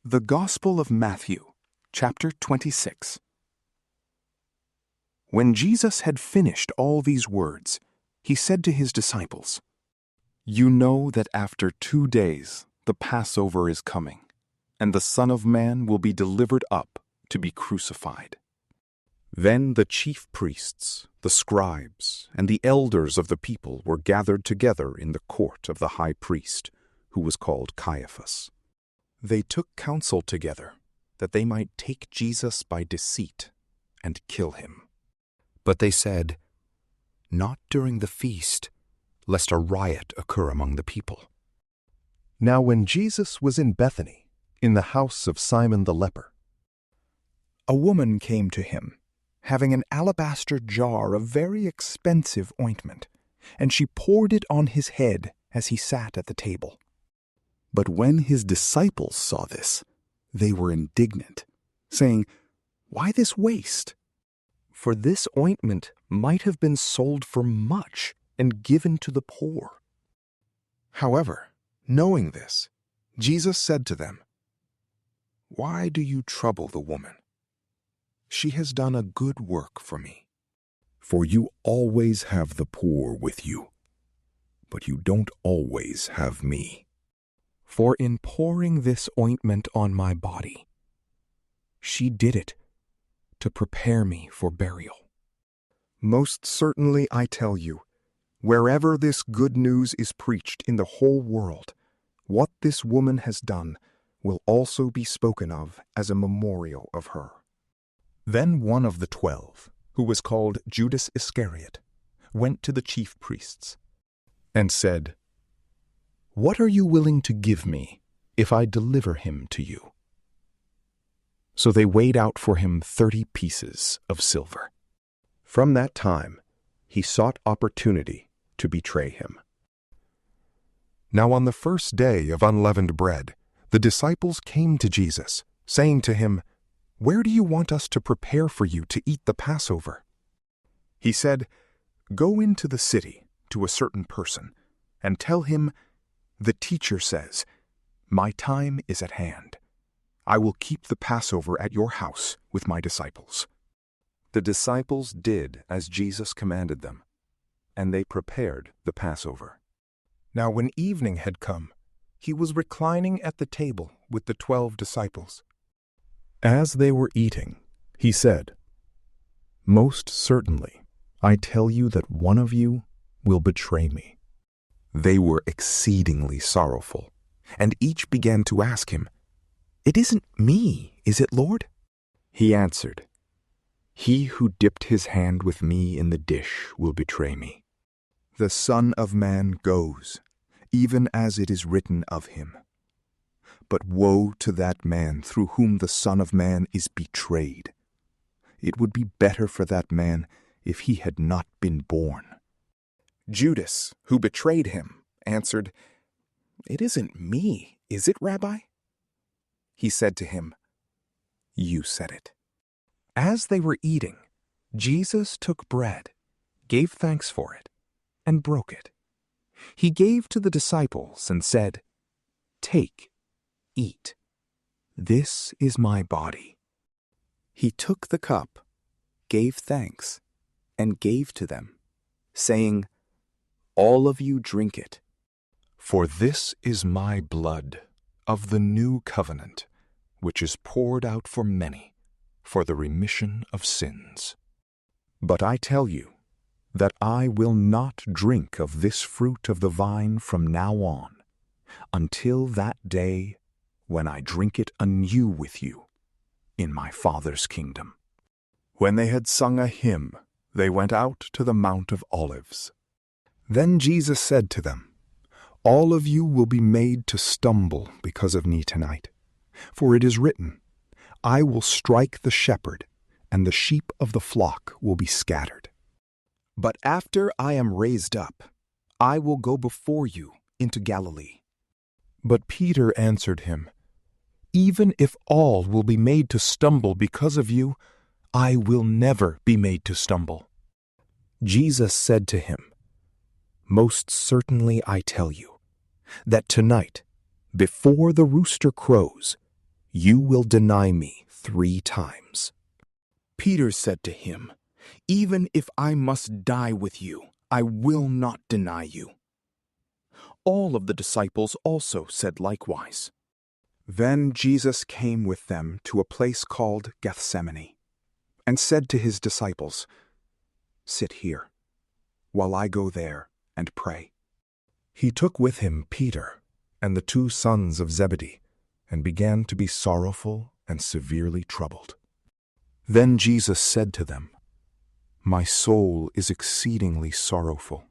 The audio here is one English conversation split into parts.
The Gospel of Matthew, chapter 26. When Jesus had finished all these words, he said to his disciples, "You know that after 2 days the Passover is coming, and the Son of Man will be delivered up to be crucified." Then the chief priests, the scribes, and the elders of the people were gathered together in the court of the high priest, who was called Caiaphas. They took counsel together that they might take Jesus by deceit and kill him. But they said, "Not during the feast, lest a riot occur among the people." Now when Jesus was in Bethany, in the house of Simon the leper, a woman came to him, having an alabaster jar of very expensive ointment, and she poured it on his head as he sat at the table. But when his disciples saw this, they were indignant, saying, "Why this waste? For this ointment might have been sold for much and given to the poor." However, knowing this, Jesus said to them, "Why do you trouble the woman? She has done a good work for me. For you always have the poor with you, but you don't always have me. For in pouring this ointment on my body, she did it to prepare me for burial. Most certainly I tell you, wherever this good news is preached in the whole world, what this woman has done will also be spoken of as a memorial of her." then one of the 12, who was called Judas Iscariot, went to the chief priests and said, "What are you willing to give me if I deliver him to you?" So they weighed out for him 30 pieces of silver. From that time, he sought opportunity to betray him. Now on the first day of unleavened bread, the disciples came to Jesus, saying to him, "Where do you want us to prepare for you to eat the Passover?" He said, "Go into the city to a certain person and tell him, 'The teacher says, my time is at hand. I will keep the Passover at your house with my disciples.'" The disciples did as Jesus commanded them, and they prepared the Passover. Now when evening had come, he was reclining at the table with the 12 disciples. As they were eating, he said, "Most certainly, I tell you that one of you will betray me." They were exceedingly sorrowful, and each began to ask him, "It isn't me, is it, Lord?" He answered, "He who dipped his hand with me in the dish will betray me. The Son of Man goes, even as it is written of him. But woe to that man through whom the Son of Man is betrayed. It would be better for that man if he had not been born." Judas, who betrayed him, answered, "It isn't me, is it, Rabbi?" He said to him, "You said it." As they were eating, Jesus took bread, gave thanks for it, and broke it. He gave to the disciples and said, "Take, eat. This is my body." He took the cup, gave thanks, and gave to them, saying, "All of you drink it. For this is my blood of the new covenant, which is poured out for many for the remission of sins. But I tell you that I will not drink of this fruit of the vine from now on, until that day when I drink it anew with you in my Father's kingdom." When they had sung a hymn, they went out to the Mount of Olives. Then Jesus said to them, "All of you will be made to stumble because of me tonight. For it is written, 'I will strike the shepherd, and the sheep of the flock will be scattered.' But after I am raised up, I will go before you into Galilee." But Peter answered him, "Even if all will be made to stumble because of you, I will never be made to stumble." Jesus said to him, "Most certainly I tell you, that tonight, before the rooster crows, you will deny me 3 times. Peter said to him, "Even if I must die with you, I will not deny you." All of the disciples also said likewise. Then Jesus came with them to a place called Gethsemane, and said to his disciples, "Sit here, while I go there and pray." He took with him Peter and the 2 sons of Zebedee, and began to be sorrowful and severely troubled. Then Jesus said to them, "My soul is exceedingly sorrowful,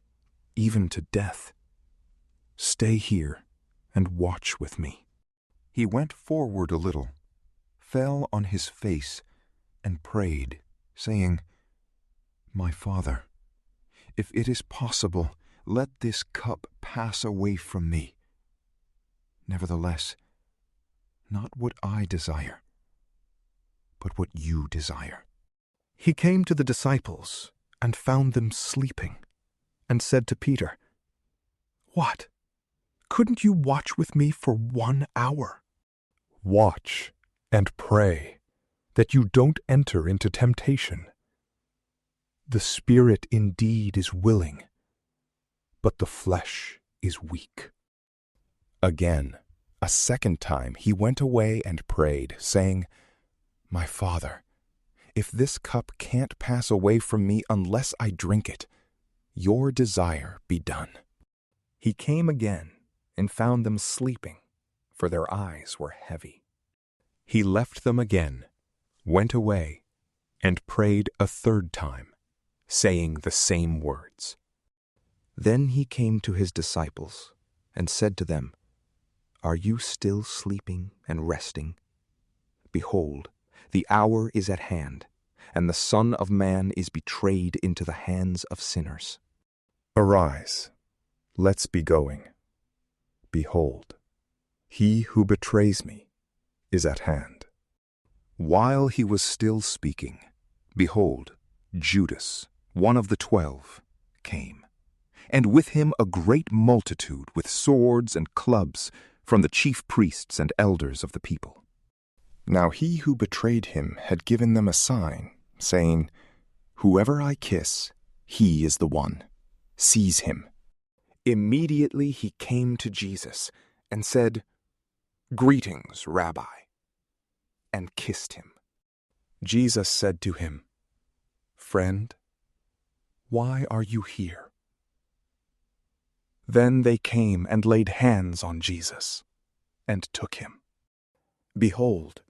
even to death. Stay here and watch with me." He went forward a little, fell on his face, and prayed, saying, "My Father, if it is possible, let this cup pass away from me. Nevertheless, not what I desire, but what you desire." He came to the disciples and found them sleeping, and said to Peter, "What? Couldn't you watch with me for 1 hour? Watch and pray that you don't enter into temptation. The spirit indeed is willing, but the flesh is weak." Again, a second time he went away and prayed, saying, "My Father, if this cup can't pass away from me unless I drink it, your desire be done." He came again and found them sleeping, for their eyes were heavy. He left them again, went away, and prayed a 3rd time, saying the same words. Then he came to his disciples and said to them, "Are you still sleeping and resting? Behold, the hour is at hand, and the Son of Man is betrayed into the hands of sinners. Arise, let's be going. Behold, he who betrays me is at hand." While he was still speaking, behold, Judas, one of the 12, came, and with him a great multitude with swords and clubs from the chief priests and elders of the people. Now he who betrayed him had given them a sign, saying, "Whoever I kiss, he is the one. Seize him." Immediately he came to Jesus and said, "Greetings, Rabbi," and kissed him. Jesus said to him, "Friend, why are you here?" Then they came and laid hands on Jesus and took him. Behold,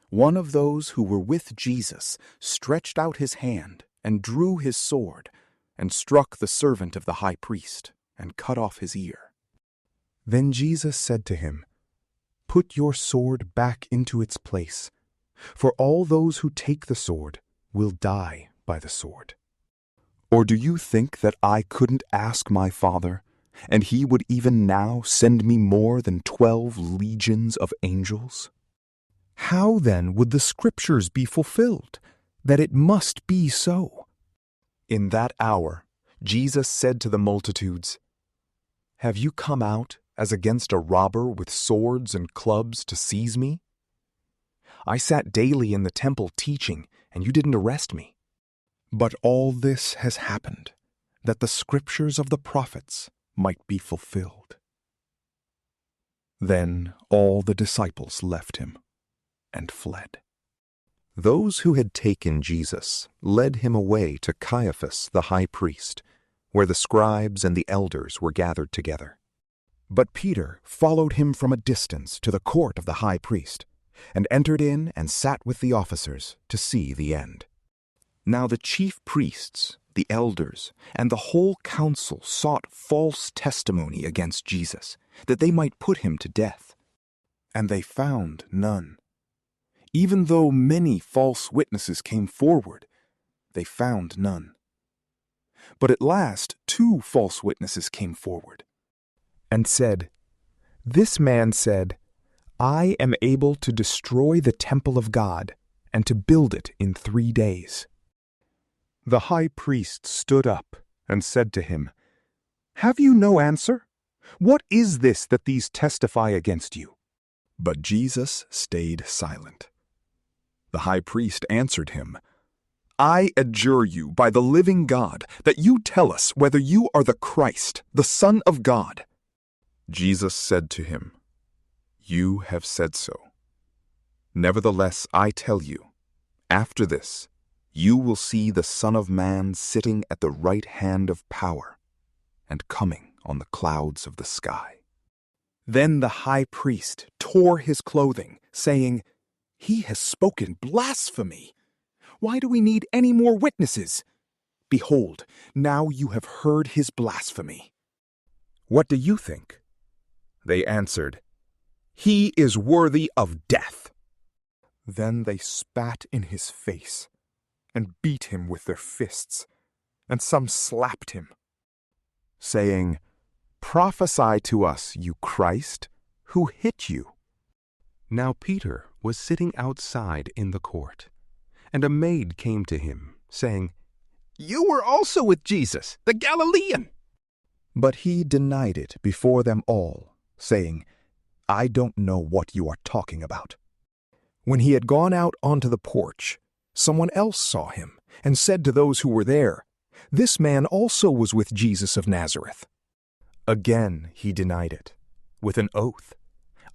one of those who were with Jesus stretched out his hand and drew his sword and struck the servant of the high priest and cut off his ear. Then Jesus said to him, "Put your sword back into its place, for all those who take the sword will die by the sword. Or do you think that I couldn't ask my Father, and he would even now send me more than 12 legions of angels?" How then would the Scriptures be fulfilled, that it must be so?" In that hour, Jesus said to the multitudes, "Have you come out as against a robber with swords and clubs to seize me? I sat daily in the temple teaching, and you didn't arrest me. But all this has happened, that the Scriptures of the prophets might be fulfilled." Then all the disciples left him and fled. Those who had taken Jesus led him away to Caiaphas the high priest, where the scribes and the elders were gathered together. But Peter followed him from a distance to the court of the high priest, and entered in and sat with the officers to see the end. Now the chief priests, the elders, and the whole council sought false testimony against Jesus, that they might put him to death. And they found none. Even though many false witnesses came forward, they found none. But at last 2 false witnesses came forward and said, "This man said, 'I am able to destroy the temple of God and to build it in 3 days.'" The high priest stood up and said to him, "Have you no answer? What is this that these testify against you?" But Jesus stayed silent. The high priest answered him, "I adjure you by the living God that you tell us whether you are the Christ, the Son of God." Jesus said to him, "You have said so. Nevertheless, I tell you, after this, you will see the Son of Man sitting at the right hand of power and coming on the clouds of the sky." Then the high priest tore his clothing, saying, "He has spoken blasphemy. Why do we need any more witnesses? Behold, now you have heard his blasphemy." What do you think? They answered, "He is worthy of death." Then they spat in his face and beat him with their fists, and some slapped him, saying, "Prophesy to us, you Christ, who hit you?" Now Peter was sitting outside in the court, and a maid came to him, saying, "You were also with Jesus, the Galilean." But he denied it before them all, saying, "I don't know what you are talking about." When he had gone out onto the porch, someone else saw him and said to those who were there, "This man also was with Jesus of Nazareth." Again he denied it, with an oath,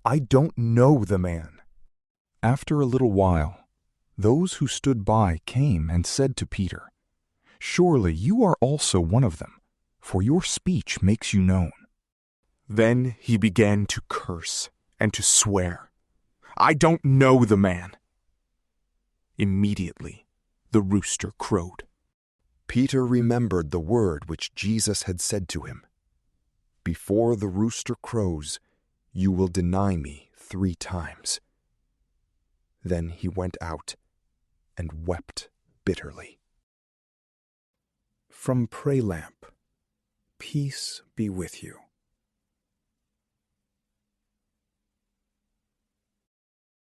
"I don't know the man." After a little while, those who stood by came and said to Peter, "Surely you are also one of them, for your speech makes you known." Then he began to curse and to swear, "I don't know the man." Immediately the rooster crowed. Peter remembered the word which Jesus had said to him, "Before the rooster crows, you will deny me 3 times." Then he went out and wept bitterly. From PrayLamp, peace be with you.